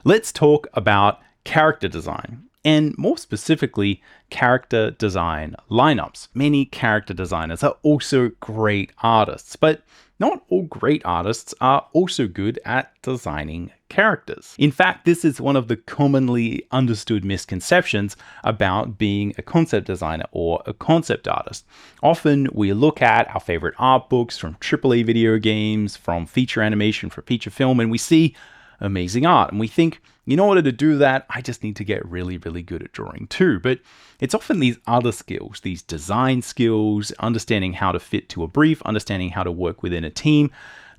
Let's talk about character design, and more specifically, character design lineups. Many character designers are also great artists, but not all great artists are also good at designing characters. In fact, this is one of the commonly understood misconceptions about being a concept designer or a concept artist. Often we look at our favorite art books from AAA video games, from feature animation for feature film, and we see amazing art. And we think, in order to do that, I just need to get really, really good at drawing too. But it's often these other skills, these design skills, understanding how to fit to a brief, understanding how to work within a team.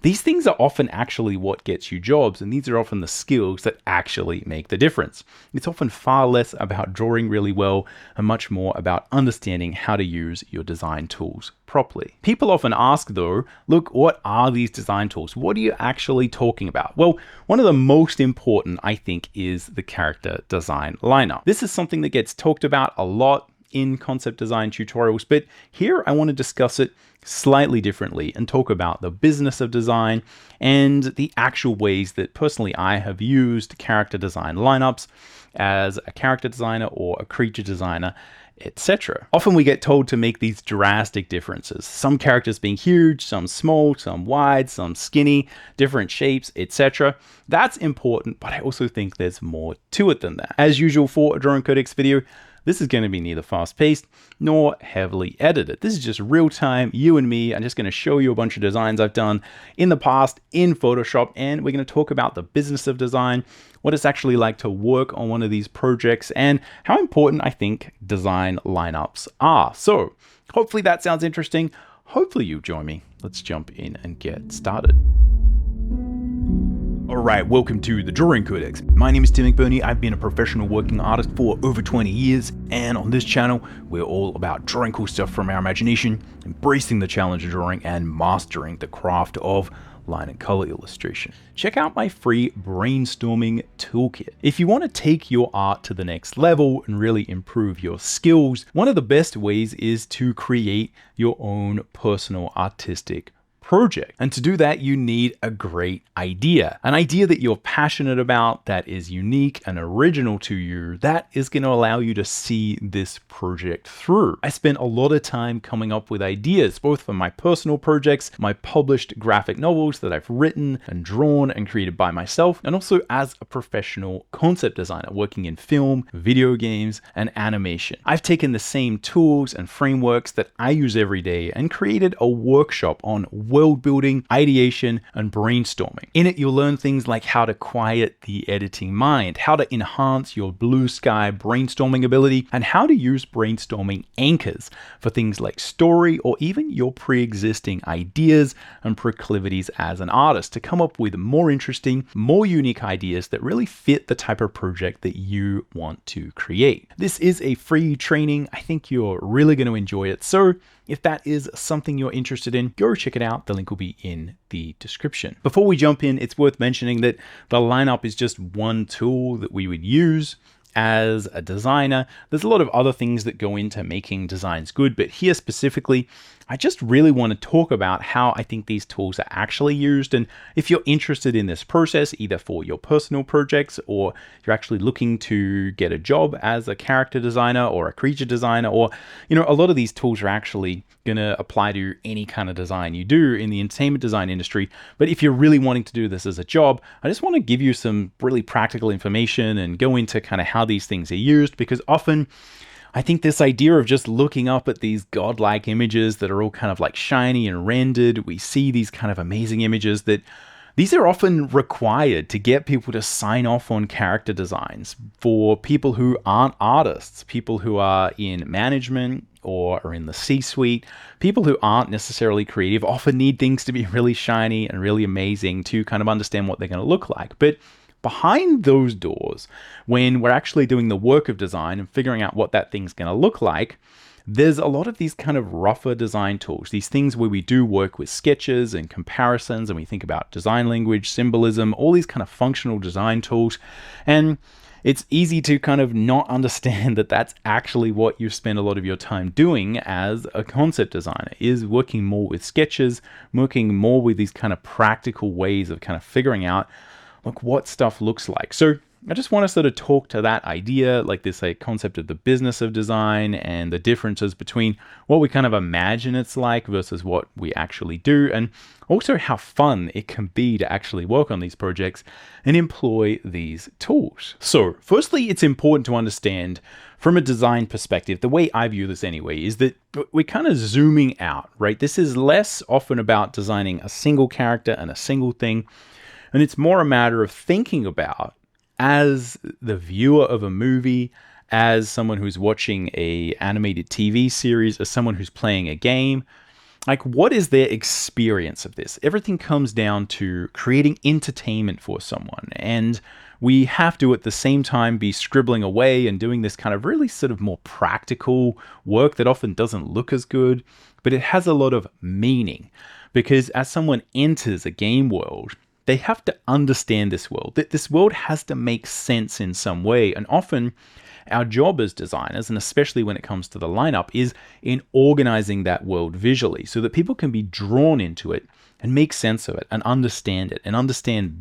These things are often actually what gets you jobs, and these are often the skills that actually make the difference. It's often far less about drawing really well and much more about understanding how to use your design tools properly. People often ask though, look, what are these design tools? What are you actually talking about? Well, one of the most important, I think, is the character design lineup. This is something that gets talked about a lot in concept design tutorials, but here I want to discuss it slightly differently and talk about the business of design and the actual ways that personally I have used character design lineups as a character designer or a creature designer, etc. Often we get told to make these drastic differences, some characters being huge, some small, some wide, some skinny, different shapes, etc. That's important, but I also think there's more to it than that. As usual for a Drawing Codex video, this is going to be neither fast-paced nor heavily edited. This is just real-time, you and me. I'm just going to show you a bunch of designs I've done in the past in Photoshop, and we're going to talk about the business of design, what it's actually like to work on one of these projects, and how important I think design lineups are. So hopefully that sounds interesting. Hopefully you join me. Let's jump in and get started. Alright, welcome to the Drawing Codex. My name is Tim McBurney. I've been a professional working artist for over 20 years, and on this channel, we're all about drawing cool stuff from our imagination, embracing the challenge of drawing, and mastering the craft of line and color illustration. Check out my free brainstorming toolkit. If you want to take your art to the next level and really improve your skills, one of the best ways is to create your own personal artistic project. And to do that, you need a great idea. An idea that you're passionate about, that is unique and original to you, that is going to allow you to see this project through. I spent a lot of time coming up with ideas, both for my personal projects, my published graphic novels that I've written and drawn and created by myself, and also as a professional concept designer working in film, video games, and animation. I've taken the same tools and frameworks that I use every day and created a workshop on world building, ideation, and brainstorming. In it, you'll learn things like how to quiet the editing mind, how to enhance your blue sky brainstorming ability, and how to use brainstorming anchors for things like story or even your pre-existing ideas and proclivities as an artist to come up with more interesting, more unique ideas that really fit the type of project that you want to create. This is a free training. I think you're really going to enjoy it. So if that is something you're interested in, go check it out. The link will be in the description. Before we jump in, it's worth mentioning that the lineup is just one tool that we would use as a designer. There's a lot of other things that go into making designs good, but here specifically, I just really want to talk about how I think these tools are actually used. And if you're interested in this process, either for your personal projects or you're actually looking to get a job as a character designer or a creature designer, or, a lot of these tools are actually going to apply to any kind of design you do in the entertainment design industry. But if you're really wanting to do this as a job, I just want to give you some really practical information and go into kind of how these things are used, because often I think this idea of just looking up at these godlike images that are all kind of like shiny and rendered, we see these kind of amazing images that these are often required to get people to sign off on character designs for people who aren't artists, people who are in management or are in the C-suite. People who aren't necessarily creative often need things to be really shiny and really amazing to kind of understand what they're going to look like. But behind those doors, when we're actually doing the work of design and figuring out what that thing's going to look like, there's a lot of these kind of rougher design tools, these things where we do work with sketches and comparisons, and we think about design language, symbolism, all these kind of functional design tools. And it's easy to kind of not understand that that's actually what you spend a lot of your time doing as a concept designer, is working more with sketches, working more with these kind of practical ways of kind of figuring out like what stuff looks like. So I just want to sort of talk to that idea, like this concept of the business of design and the differences between what we kind of imagine it's like versus what we actually do, and also how fun it can be to actually work on these projects and employ these tools. So firstly, it's important to understand from a design perspective, the way I view this anyway, is that we're kind of zooming out, right? This is less often about designing a single character and a single thing, and it's more a matter of thinking about, as the viewer of a movie, as someone who's watching a animated TV series, as someone who's playing a game, like what is their experience of this? Everything comes down to creating entertainment for someone. And we have to at the same time be scribbling away and doing this kind of really sort of more practical work that often doesn't look as good, but it has a lot of meaning. Because as someone enters a game world, they have to understand this world. That this world has to make sense in some way. And often our job as designers, and especially when it comes to the lineup, is in organizing that world visually so that people can be drawn into it and make sense of it and understand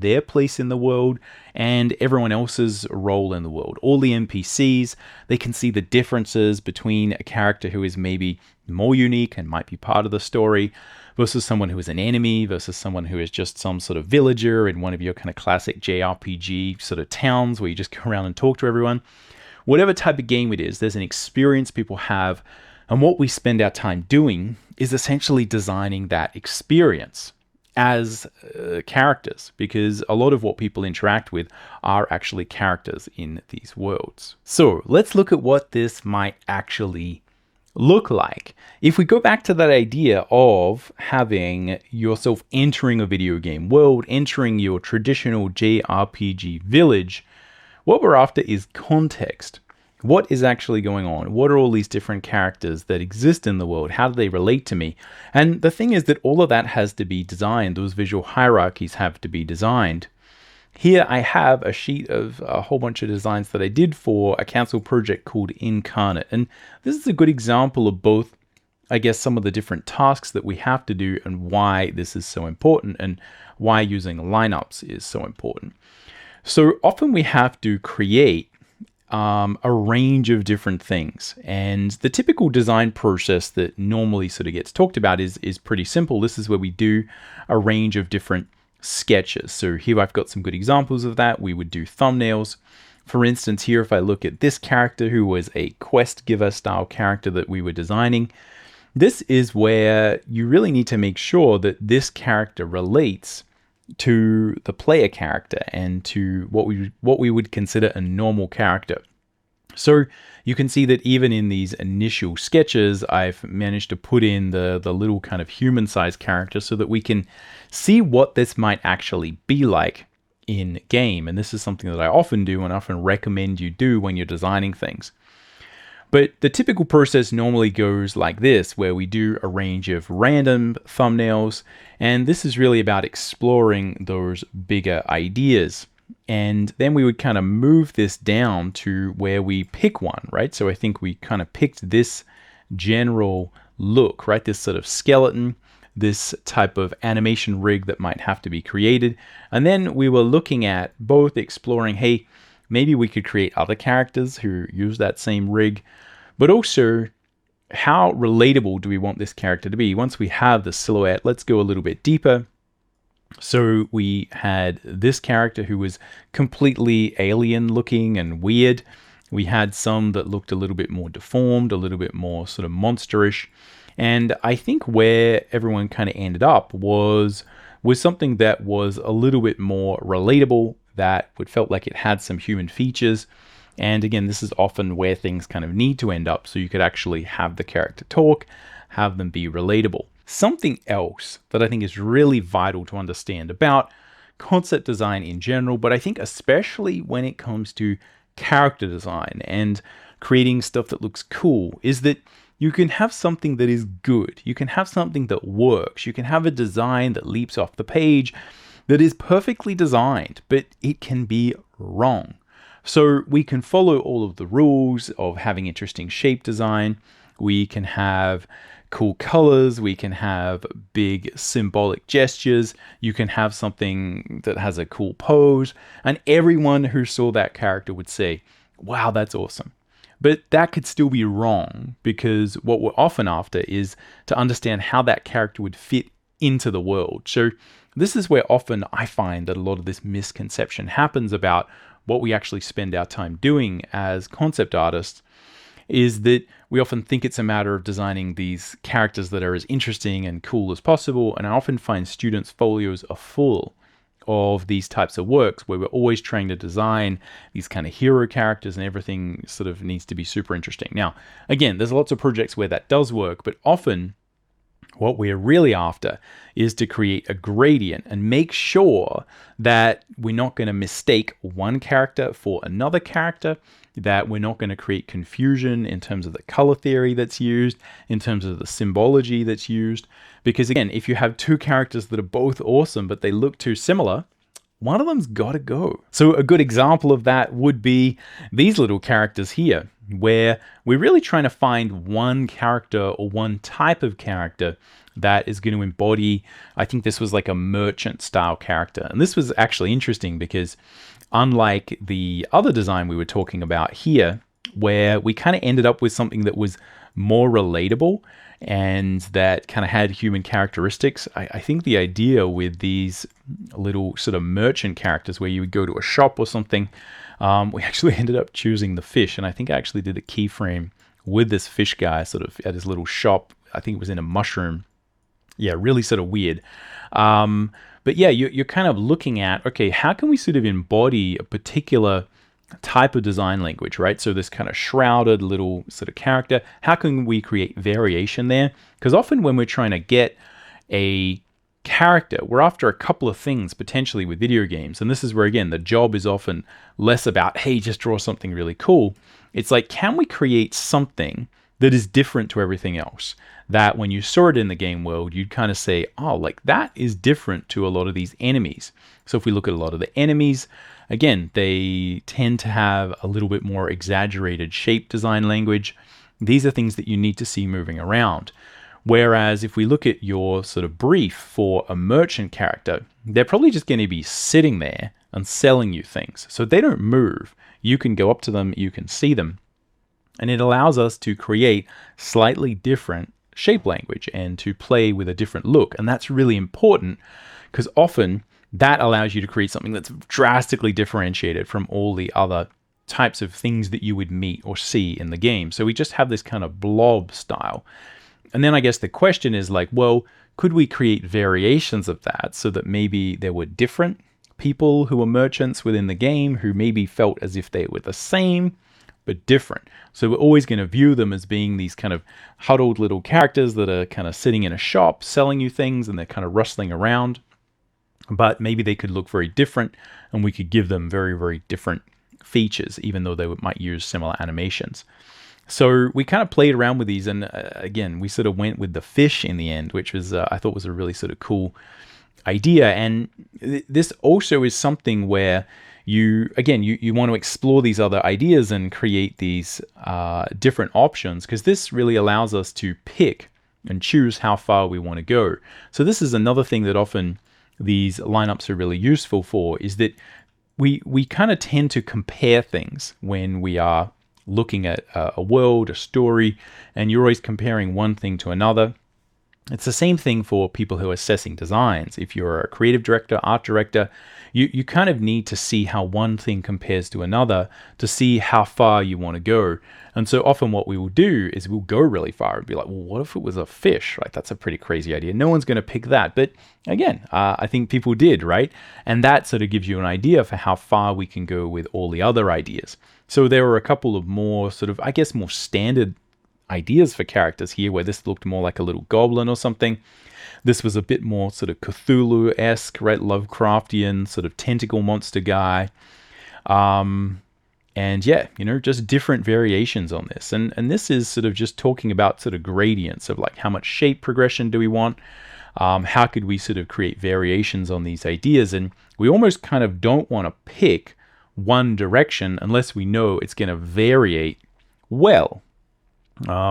their place in the world and everyone else's role in the world. All the NPCs, they can see the differences between a character who is maybe more unique and might be part of the story versus someone who is an enemy versus someone who is just some sort of villager in one of your kind of classic JRPG sort of towns where you just go around and talk to everyone. Whatever type of game it is, there's an experience people have, and what we spend our time doing is essentially designing that experience as characters, because a lot of what people interact with are actually characters in these worlds. So let's look at what this might actually look like. If we go back to that idea of having yourself entering a video game world, entering your traditional JRPG village, what we're after is context. What is actually going on? What are all these different characters that exist in the world? How do they relate to me? And the thing is that all of that has to be designed. Those visual hierarchies have to be designed. Here I have a sheet of a whole bunch of designs that I did for a council project called Incarnate. And this is a good example of both, I guess, some of the different tasks that we have to do and why this is so important and why using lineups is so important. So often we have to create a range of different things. And the typical design process that normally sort of gets talked about is pretty simple. This is where we do a range of different sketches. So here I've got some good examples of that. We would do thumbnails. For instance, here if I look at this character who was a quest giver style character that we were designing, this is where you really need to make sure that this character relates to the player character and to what we would consider a normal character. So you can see that even in these initial sketches, I've managed to put in the little kind of human-sized character so that we can see what this might actually be like in game. And this is something that I often do and often recommend you do when you're designing things. But the typical process normally goes like this, where we do a range of random thumbnails, and this is really about exploring those bigger ideas. And then we would kind of move this down to where we pick one, right? So I think we kind of picked this general look, right? This sort of skeleton, this type of animation rig that might have to be created. And then we were looking at both exploring, hey, maybe we could create other characters who use that same rig, but also how relatable do we want this character to be? Once we have the silhouette, let's go a little bit deeper. So we had this character who was completely alien looking and weird. We had some that looked a little bit more deformed, a little bit more sort of monsterish. And I think where everyone kind of ended up was something that was a little bit more relatable, that would felt like it had some human features. And again, this is often where things kind of need to end up, so you could actually have the character talk, have them be relatable. Something else that I think is really vital to understand about concept design in general, but I think especially when it comes to character design and creating stuff that looks cool, is that you can have something that is good. You can have something that works. You can have a design that leaps off the page that is perfectly designed, but it can be wrong. So we can follow all of the rules of having interesting shape design. We can have cool colors, we can have big symbolic gestures, you can have something that has a cool pose, and everyone who saw that character would say, wow, that's awesome. But that could still be wrong, because what we're often after is to understand how that character would fit into the world. So this is where often I find that a lot of this misconception happens about what we actually spend our time doing as concept artists, is that we often think it's a matter of designing these characters that are as interesting and cool as possible. And I often find students' folios are full of these types of works where we're always trying to design these kind of hero characters and everything sort of needs to be super interesting. Now, again, there's lots of projects where that does work, but often what we're really after is to create a gradient and make sure that we're not going to mistake one character for another character, that we're not going to create confusion in terms of the color theory that's used, in terms of the symbology that's used. Because again, if you have two characters that are both awesome, but they look too similar, one of them's got to go. So a good example of that would be these little characters here, where we're really trying to find one character or one type of character that is going to embody, I think this was like a merchant style character. And this was actually interesting because unlike the other design we were talking about here, where we kind of ended up with something that was more relatable and that kind of had human characteristics, I think the idea with these little sort of merchant characters where you would go to a shop or something, we actually ended up choosing the fish. And I think I actually did a keyframe with this fish guy sort of at his little shop. I think it was in a mushroom. Yeah, really sort of weird. But yeah, you're kind of looking at, okay, how can we sort of embody a particular type of design language, right? So this kind of shrouded little sort of character, how can we create variation there? Because often when we're trying to get a character, we're after a couple of things potentially with video games. And this is where, again, the job is often less about, hey, just draw something really cool. It's like, can we create something that is different to everything else? That when you saw it in the game world, you'd kind of say, oh, like that is different to a lot of these enemies. So if we look at a lot of the enemies, again, they tend to have a little bit more exaggerated shape design language. These are things that you need to see moving around. Whereas if we look at your sort of brief for a merchant character, they're probably just going to be sitting there and selling you things. So they don't move. You can go up to them, you can see them. And it allows us to create slightly different shape language and to play with a different look. And that's really important because often that allows you to create something that's drastically differentiated from all the other types of things that you would meet or see in the game. So we just have this kind of blob style. And then I guess the question is like, well, could we create variations of that so that maybe there were different people who were merchants within the game who maybe felt as if they were the same but different. So we're always going to view them as being these kind of huddled little characters that are kind of sitting in a shop selling you things and they're kind of rustling around. But maybe they could look very different and we could give them very, very different features, even though they might use similar animations. So we kind of played around with these, and again, we sort of went with the fish in the end, which was I thought was a really sort of cool idea. And this also is something where you want to explore these other ideas and create these different options, because this really allows us to pick and choose how far we want to go. So this is another thing that often these lineups are really useful for, is that we kind of tend to compare things when we are looking at a world, a story, and you're always comparing one thing to another. It's the same thing for people who are assessing designs. If you're a creative director, art director, you kind of need to see how one thing compares to another to see how far you want to go. And so often what we will do is we'll go really far and be like, well, what if it was a fish? Right? That's a pretty crazy idea. No one's going to pick that. But again, I think people did, right? And that sort of gives you an idea for how far we can go with all the other ideas. So there were a couple of more sort of, I guess, more standard ideas for characters here, where this looked more like a little goblin or something. This was a bit more sort of Cthulhu-esque, right? Lovecraftian sort of tentacle monster guy. And yeah, just different variations on this. And this is sort of just talking about sort of gradients of like how much shape progression do we want? How could we sort of create variations on these ideas? And we almost kind of don't want to pick one direction unless we know it's going to variate well.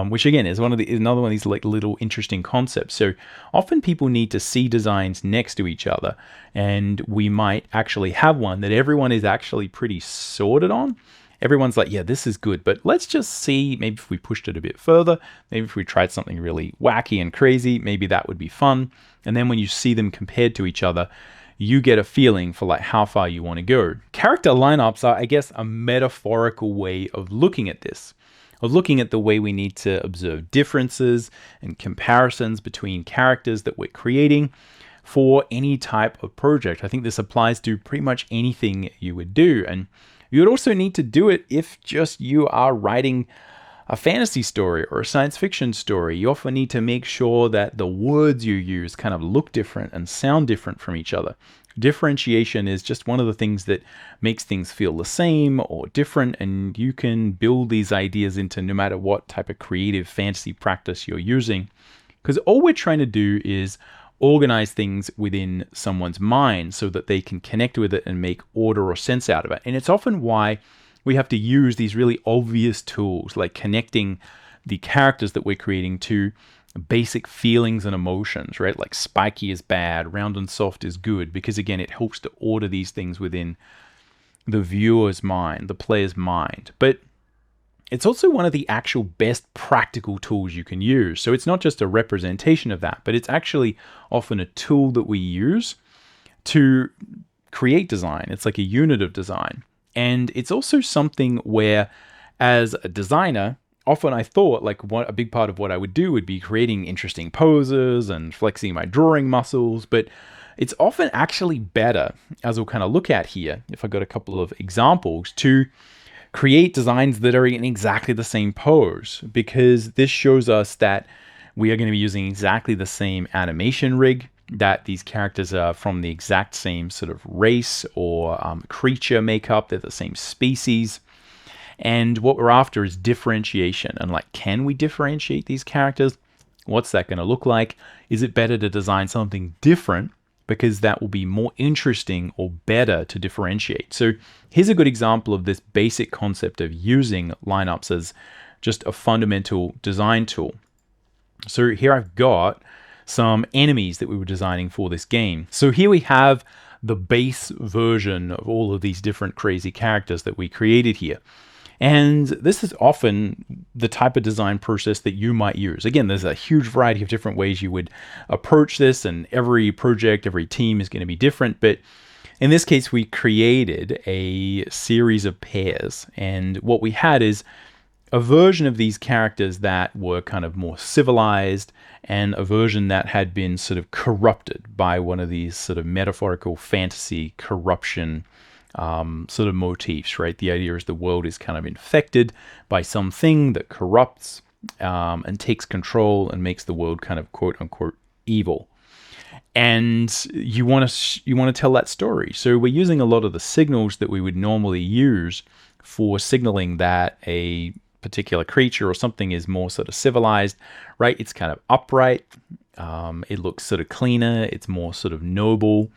which again is another one of these like little interesting concepts. So often people need to see designs next to each other, and we might actually have one that everyone is actually pretty sorted on. Everyone's like, yeah, this is good, but let's just see, maybe if we pushed it a bit further, maybe if we tried something really wacky and crazy, maybe that would be fun. And then when you see them compared to each other, you get a feeling for like how far you want to go. Character lineups are, I guess, a metaphorical way of looking at this, of looking at the way we need to observe differences and comparisons between characters that we're creating for any type of project. I think this applies to pretty much anything you would do. And you would also need to do it if just you are writing a fantasy story or a science fiction story. You often need to make sure that the words you use kind of look different and sound different from each other. Differentiation is just one of the things that makes things feel the same or different, and you can build these ideas into no matter what type of creative fantasy practice you're using. Because all we're trying to do is organize things within someone's mind so that they can connect with it and make order or sense out of it. And it's often why we have to use these really obvious tools like connecting the characters that we're creating to basic feelings and emotions, right? Like spiky is bad, round and soft is good, because again, it helps to order these things within the viewer's mind, the player's mind. But it's also one of the actual best practical tools you can use. So it's not just a representation of that, but it's actually often a tool that we use to create design. It's like a unit of design. And it's also something where, as a designer, often I thought like a big part of what I would do would be creating interesting poses and flexing my drawing muscles, but it's often actually better, as we'll kind of look at here, if I got a couple of examples, to create designs that are in exactly the same pose, because this shows us that we are going to be using exactly the same animation rig, that these characters are from the exact same sort of race or creature makeup, they're the same species. And what we're after is differentiation. And like, can we differentiate these characters? What's that going to look like? Is it better to design something different because that will be more interesting or better to differentiate? So here's a good example of this basic concept of using lineups as just a fundamental design tool. So here I've got some enemies that we were designing for this game. So here we have the base version of all of these different crazy characters that we created here. And this is often the type of design process that you might use. Again, there's a huge variety of different ways you would approach this, and every project, every team is going to be different. But in this case, we created a series of pairs. And what we had is a version of these characters that were kind of more civilized, and a version that had been sort of corrupted by one of these sort of metaphorical fantasy corruption sort of motifs, right? The idea is the world is kind of infected by something that corrupts and takes control and makes the world kind of quote unquote evil. And you want to tell that story. So we're using a lot of the signals that we would normally use for signaling that a particular creature or something is more sort of civilized, right? It's kind of upright. It looks sort of cleaner. It's more sort of noble.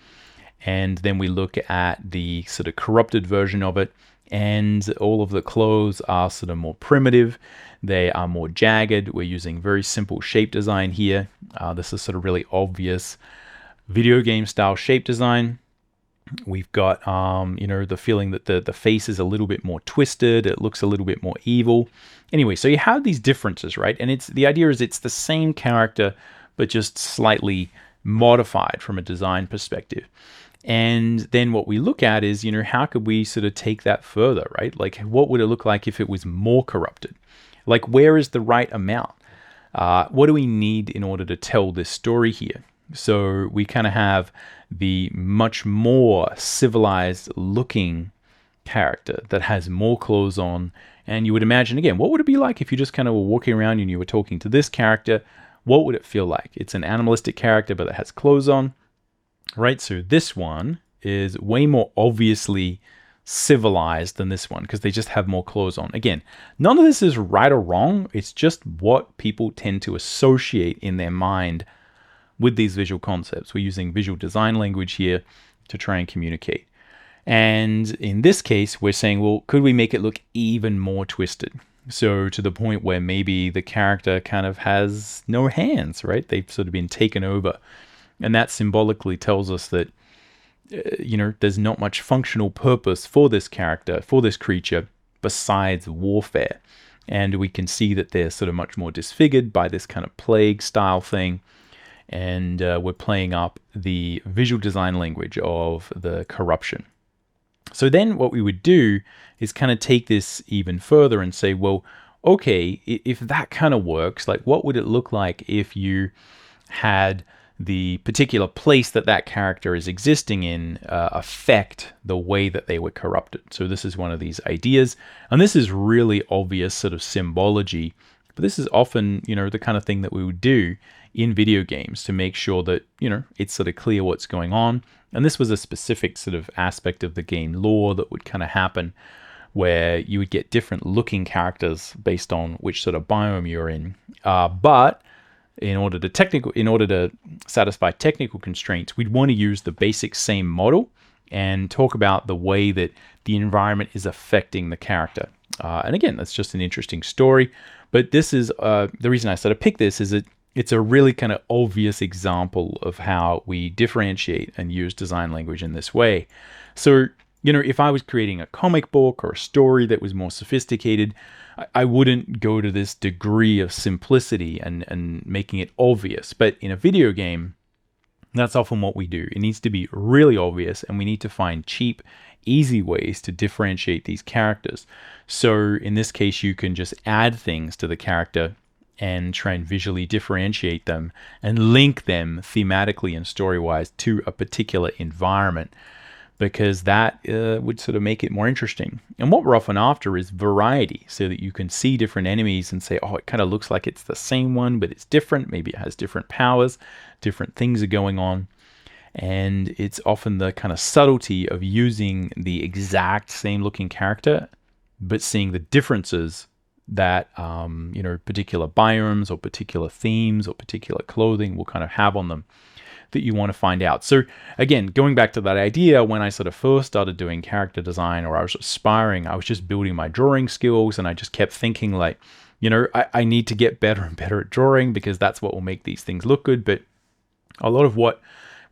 And then we look at the sort of corrupted version of it, and all of the clothes are sort of more primitive. They are more jagged. We're using very simple shape design here. This is sort of really obvious video game style shape design. We've got, the feeling that the face is a little bit more twisted. It looks a little bit more evil. Anyway, so you have these differences, right? And the idea is it's the same character, but just slightly modified from a design perspective. And then what we look at is, how could we sort of take that further, right? Like, what would it look like if it was more corrupted? Like, where is the right amount? What do we need in order to tell this story here? So we kind of have the much more civilized looking character that has more clothes on. And you would imagine, again, what would it be like if you just kind of were walking around and you were talking to this character? What would it feel like? It's an animalistic character, but it has clothes on. Right, so this one is way more obviously civilized than this one because they just have more clothes on. Again, none of this is right or wrong. It's just what people tend to associate in their mind with these visual concepts. We're using visual design language here to try and communicate. And in this case, we're saying, well, could we make it look even more twisted? So to the point where maybe the character kind of has no hands, right? They've sort of been taken over. And that symbolically tells us that, there's not much functional purpose for this character, for this creature, besides warfare. And we can see that they're sort of much more disfigured by this kind of plague style thing. And we're playing up the visual design language of the corruption. So then what we would do is kind of take this even further and say, well, okay, if that kind of works, like what would it look like if you had the particular place that that character is existing in affect the way that they were corrupted? So this is one of these ideas, and this is really obvious sort of symbology, but this is often, the kind of thing that we would do in video games to make sure that, it's sort of clear what's going on. And this was a specific sort of aspect of the game lore that would kind of happen, where you would get different looking characters based on which sort of biome you're in. But in order to satisfy technical constraints, we'd want to use the basic same model and talk about the way that the environment is affecting the character. And again, that's just an interesting story. But this is the reason I sort of picked this is that it's a really kind of obvious example of how we differentiate and use design language in this way. So, if I was creating a comic book or a story that was more sophisticated, I wouldn't go to this degree of simplicity and making it obvious. But in a video game, that's often what we do. It needs to be really obvious, and we need to find cheap, easy ways to differentiate these characters. So in this case, you can just add things to the character and try and visually differentiate them and link them thematically and story-wise to a particular environment, because that would sort of make it more interesting. And what we're often after is variety, so that you can see different enemies and say, oh, it kind of looks like it's the same one, but it's different. Maybe it has different powers, different things are going on. And it's often the kind of subtlety of using the exact same looking character, but seeing the differences that particular biomes or particular themes or particular clothing will kind of have on them that you want to find out. So again, going back to that idea, when I sort of first started doing character design, or I was aspiring, I was just building my drawing skills, and I just kept thinking like, I need to get better and better at drawing, because that's what will make these things look good. But a lot of what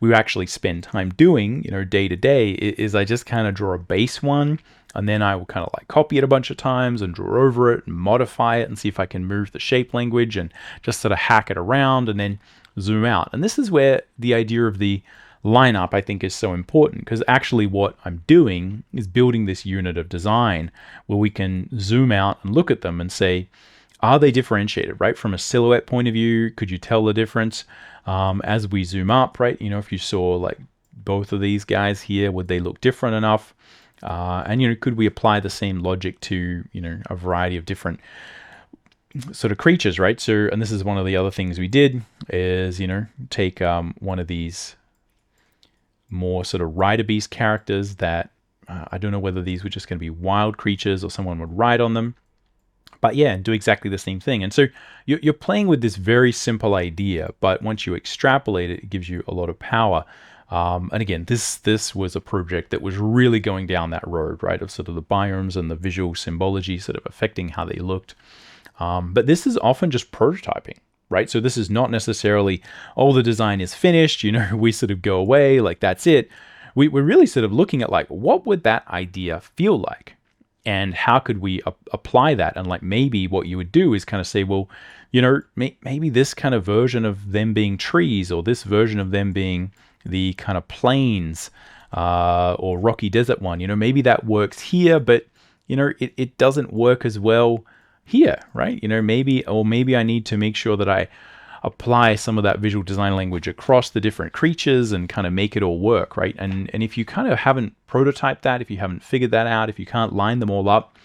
we actually spend time doing, day to day, is I just kind of draw a base one, and then I will kind of like copy it a bunch of times and draw over it and modify it and see if I can move the shape language and just sort of hack it around and then zoom out. And this is where the idea of the lineup, I think, is so important, because actually what I'm doing is building this unit of design where we can zoom out and look at them and say, are they differentiated, right? From a silhouette point of view, could you tell the difference? As we zoom up, right? If you saw like both of these guys here, would they look different enough? And could we apply the same logic to, a variety of different sort of creatures, right? So, and this is one of the other things we did is, take one of these more sort of rider beast characters that I don't know whether these were just going to be wild creatures or someone would ride on them. But yeah, do exactly the same thing. And so you're playing with this very simple idea, but once you extrapolate it, it gives you a lot of power. And again, this was a project that was really going down that road, right, of sort of the biomes and the visual symbology sort of affecting how they looked. But this is often just prototyping, right? So this is not necessarily, oh, the design is finished, we sort of go away, like that's it. We're really sort of looking at like, what would that idea feel like? And how could we apply that? And like maybe what you would do is kind of say, well, maybe this kind of version of them being trees, or this version of them being the kind of plains or rocky desert one, maybe that works here, but it doesn't work as well here, right? Maybe I need to make sure that I apply some of that visual design language across the different creatures and kind of make it all work, right? And if you kind of haven't prototyped that, if you haven't figured that out, if you can't line them all up,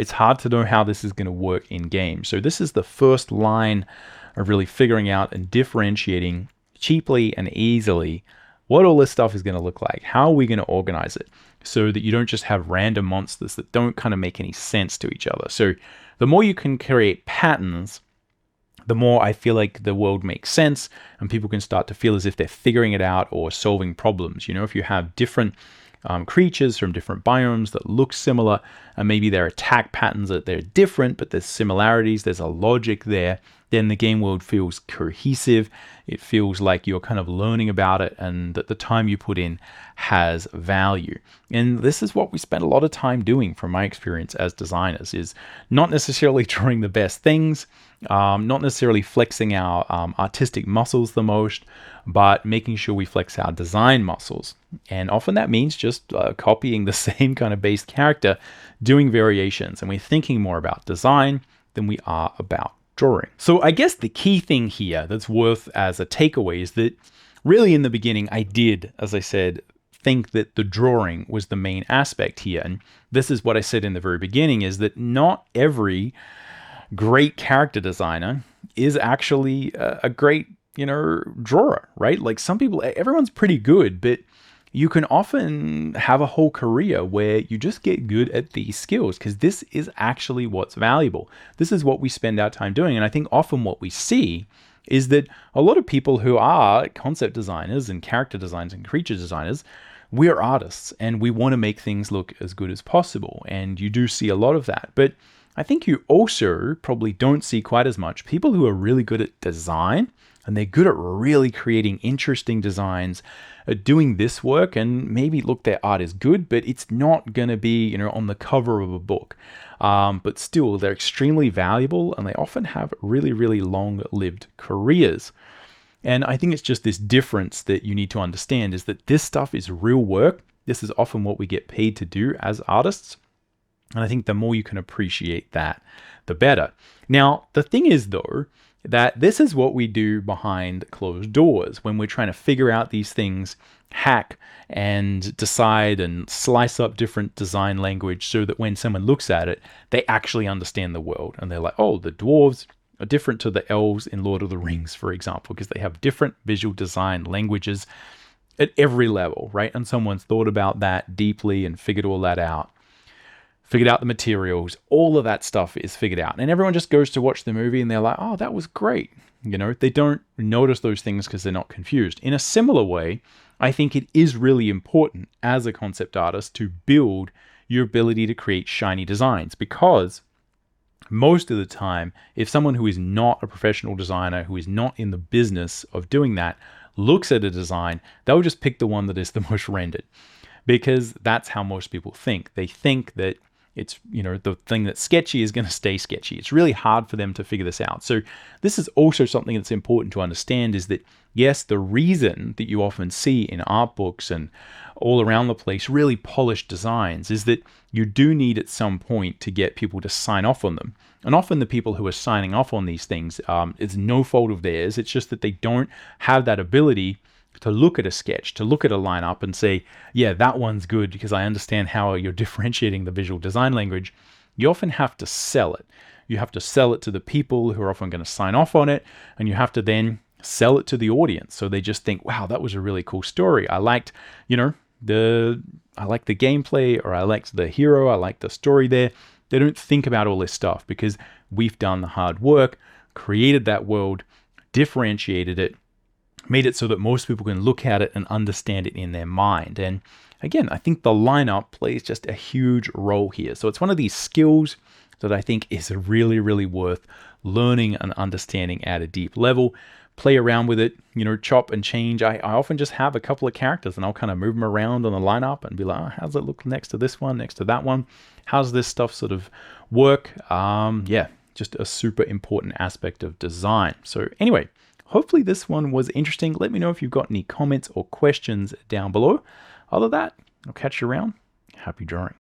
it's hard to know how this is going to work in game. So this is the first line of really figuring out and differentiating cheaply and easily what all this stuff is going to look like. How are we going to organize it so that you don't just have random monsters that don't kind of make any sense to each other? So the more you can create patterns, the more I feel like the world makes sense and people can start to feel as if they're figuring it out or solving problems. If you have different creatures from different biomes that look similar, and maybe their attack patterns that they're different, but there's similarities, there's a logic there, then the game world feels cohesive. It feels like you're kind of learning about it and that the time you put in has value. And this is what we spend a lot of time doing from my experience as designers, is not necessarily drawing the best things, not necessarily flexing our artistic muscles the most, but making sure we flex our design muscles. And often that means just copying the same kind of base character, doing variations. And we're thinking more about design than we are about drawing. So I guess the key thing here that's worth as a takeaway is that really in the beginning I did, as I said, think that the drawing was the main aspect here. And this is what I said in the very beginning, is that not every great character designer is actually a great, drawer, right? Like some people, everyone's pretty good, but you can often have a whole career where you just get good at these skills, because this is actually what's valuable. This is what we spend our time doing. And I think often what we see is that a lot of people who are concept designers and character designers and creature designers, we're artists and we want to make things look as good as possible. And you do see a lot of that. But I think you also probably don't see quite as much people who are really good at design, and they're good at really creating interesting designs, at doing this work, and maybe look, their art is good, but it's not going to be, on the cover of a book. But still, they're extremely valuable and they often have really, really long-lived careers. And I think it's just this difference that you need to understand, is that this stuff is real work. This is often what we get paid to do as artists. And I think the more you can appreciate that, the better. Now, the thing is, though, that this is what we do behind closed doors when we're trying to figure out these things, hack and decide and slice up different design language so that when someone looks at it, they actually understand the world. And they're like, oh, the dwarves are different to the elves in Lord of the Rings, for example, because they have different visual design languages at every level, right? And someone's thought about that deeply and figured all that out. Figured out the materials, all of that stuff is figured out. And everyone just goes to watch the movie and they're like, oh, that was great. They don't notice those things because they're not confused. In a similar way, I think it is really important as a concept artist to build your ability to create shiny designs, because most of the time, if someone who is not a professional designer, who is not in the business of doing that, looks at a design, they'll just pick the one that is the most rendered, because that's how most people think. They think that it's, the thing that's sketchy is going to stay sketchy. It's really hard for them to figure this out. So this is also something that's important to understand, is that, yes, the reason that you often see in art books and all around the place really polished designs is that you do need at some point to get people to sign off on them. And often the people who are signing off on these things, it's no fault of theirs. It's just that they don't have that ability to look at a sketch, to look at a lineup and say, yeah, that one's good because I understand how you're differentiating the visual design language. You often have to sell it. You have to sell it to the people who are often going to sign off on it, and you have to then sell it to the audience. So they just think, wow, that was a really cool story. I liked, I liked the gameplay, or I liked the hero, I liked the story there. They don't think about all this stuff because we've done the hard work, created that world, differentiated it, made it so that most people can look at it and understand it in their mind. And again, I think the lineup plays just a huge role here. So it's one of these skills that I think is really, really worth learning and understanding at a deep level. Play around with it, chop and change. I often just have a couple of characters and I'll kind of move them around on the lineup and be like, oh, how's it look next to this one, next to that one? How's this stuff sort of work? Yeah, just a super important aspect of design. So anyway, hopefully this one was interesting. Let me know if you've got any comments or questions down below. Other than that, I'll catch you around. Happy drawing.